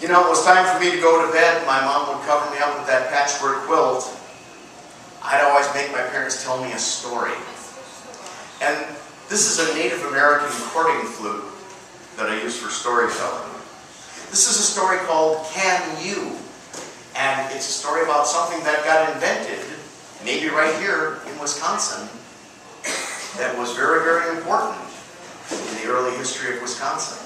You know, it was time for me to go to bed. My mom would cover me up with that patchwork quilt. I'd always make my parents tell me a story. And this is a Native American courting flute that I use for storytelling. This is a story called Can You? And it's a story about something that got invented, maybe right here in Wisconsin, that was very, very important in the early history of Wisconsin.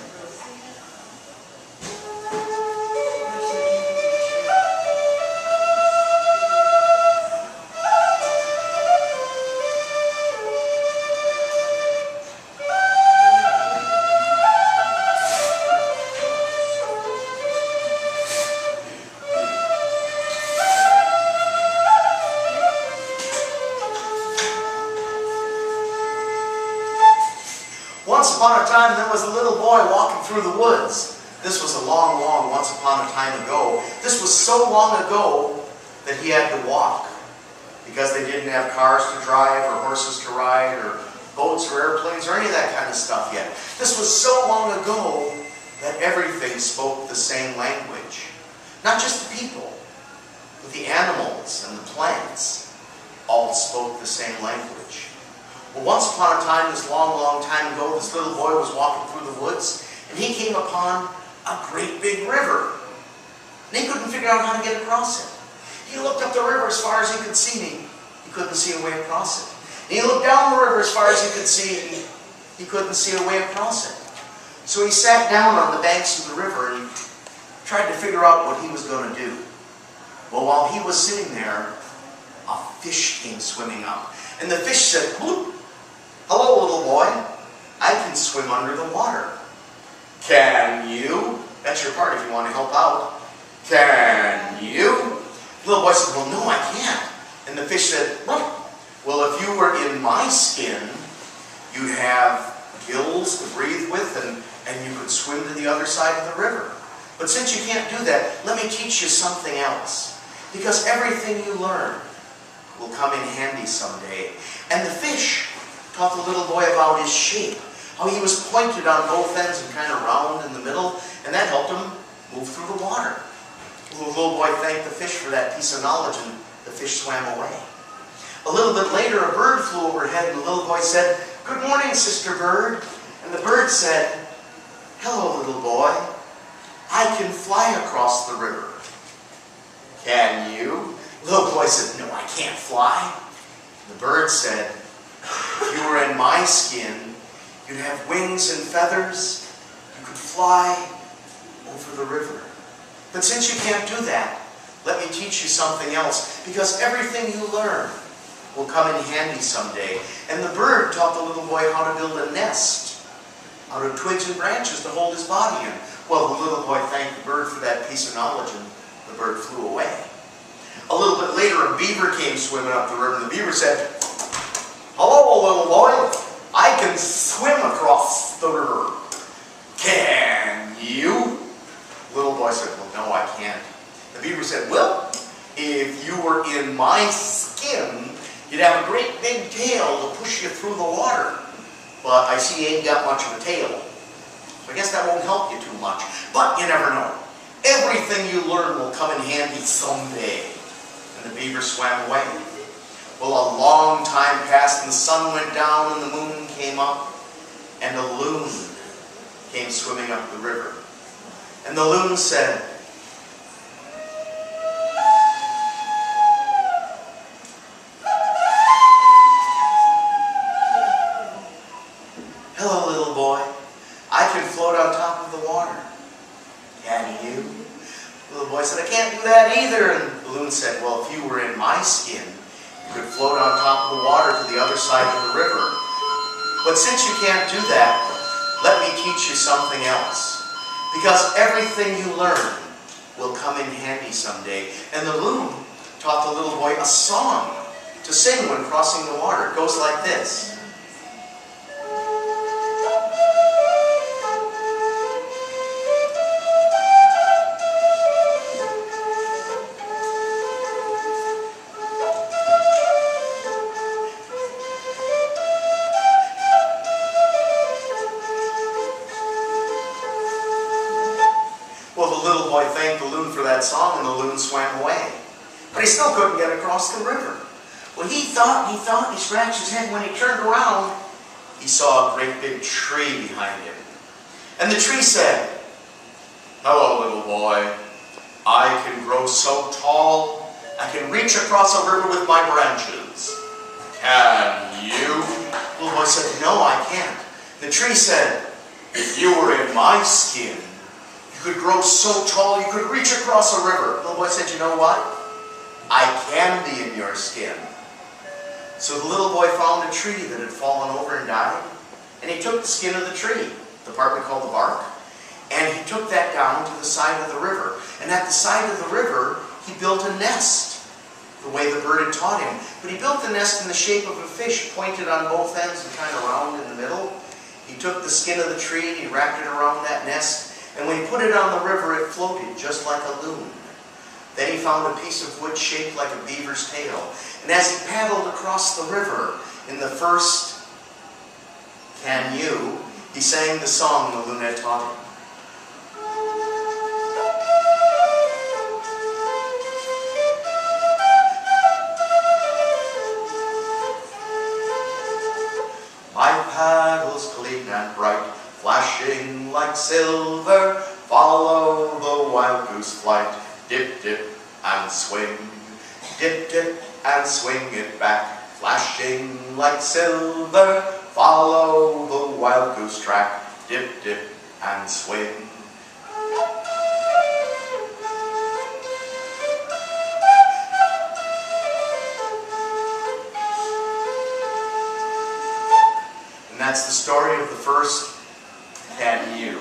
Once upon a time, there was a little boy walking through the woods. This was a long, long once upon a time ago. This was so long ago that he had to walk because they didn't have cars to drive or horses to ride or boats or airplanes or any of that kind of stuff yet. This was so long ago that everything spoke the same language. Not just the people, but the animals and the plants all spoke the same language. Well, once upon a time, this long, long time ago, this little boy was walking through the woods, and he came upon a great big river. And he couldn't figure out how to get across it. He looked up the river as far as he could see, and he couldn't see a way across it. And he looked down the river as far as he could see, and he couldn't see a way across it. So he sat down on the banks of the river, and he tried to figure out what he was going to do. Well, while he was sitting there, a fish came swimming up. And the fish said, "Bloop. Hello, little boy. I can swim under the water." "Can you?" That's your part if you want to help out. "Can you?" The little boy said, "Well, no, I can't." And the fish said, "Well, if you were in my skin, you'd have gills to breathe with and you could swim to the other side of the river. But since you can't do that, let me teach you something else. Because everything you learn will come in handy someday." And the fish taught the little boy about his shape, how he was pointed on both ends and kind of round in the middle, and that helped him move through the water. The little boy thanked the fish for that piece of knowledge, and the fish swam away. A little bit later, a bird flew overhead, and the little boy said, "Good morning, Sister Bird." And the bird said, "Hello, little boy. I can fly across the river." "Can you?" The little boy said, "No, I can't fly." The bird said, "If you were in my skin, you'd have wings and feathers. You could fly over the river. But since you can't do that, let me teach you something else, because everything you learn will come in handy someday." And the bird taught the little boy how to build a nest out of twigs and branches to hold his body in. Well, the little boy thanked the bird for that piece of knowledge, and the bird flew away. A little bit later, a beaver came swimming up the river, and the beaver said, "Hello, little boy. I can swim across the river. Can you?" The little boy said, "Well, no, I can't." The beaver said, "Well, if you were in my skin, you'd have a great big tail to push you through the water. But I see you ain't got much of a tail. So I guess that won't help you too much. But you never know. Everything you learn will come in handy someday." And the beaver swam away. Well, a long time passed, and the sun went down, and the moon came up, and a loon came swimming up the river. And the loon said, "Hello, little boy. I can float on top of the water. Can you?" The little boy said, "I can't do that either." And the loon said, "Well, if you were in my skin, you could float on top of the water to the other side of the river. But since you can't do that, let me teach you something else. Because everything you learn will come in handy someday." And the loon taught the little boy a song to sing when crossing the water. It goes like this. Well, the little boy thanked the loon for that song, and the loon swam away. But he still couldn't get across the river. Well, he thought, he scratched his head. When he turned around, he saw a great big tree behind him. And the tree said, "Hello, little boy. I can grow so tall, I can reach across a river with my branches. Can you?" The little boy said, "No, I can't." The tree said, "If you were in my skin, you could grow so tall you could reach across a river." The little boy said, "You know what? I can be in your skin." So the little boy found a tree that had fallen over and died, and he took the skin of the tree, the part we call the bark, and he took that down to the side of the river. And at the side of the river, he built a nest, the way the bird had taught him. But he built the nest in the shape of a fish, pointed on both ends and kind of round in the middle. He took the skin of the tree and he wrapped it around that nest, and when he put it on the river, it floated just like a loon. Then he found a piece of wood shaped like a beaver's tail. And as he paddled across the river, in the first "Can you?" he sang the song the loon had taught him. My paddles clean and bright, flashing like silver, follow the wild goose flight. Dip, dip, and swing. Dip, dip, and swing it back, flashing like silver, follow the wild goose track. Dip, dip, and swing. And that's the story of the first "Can You?"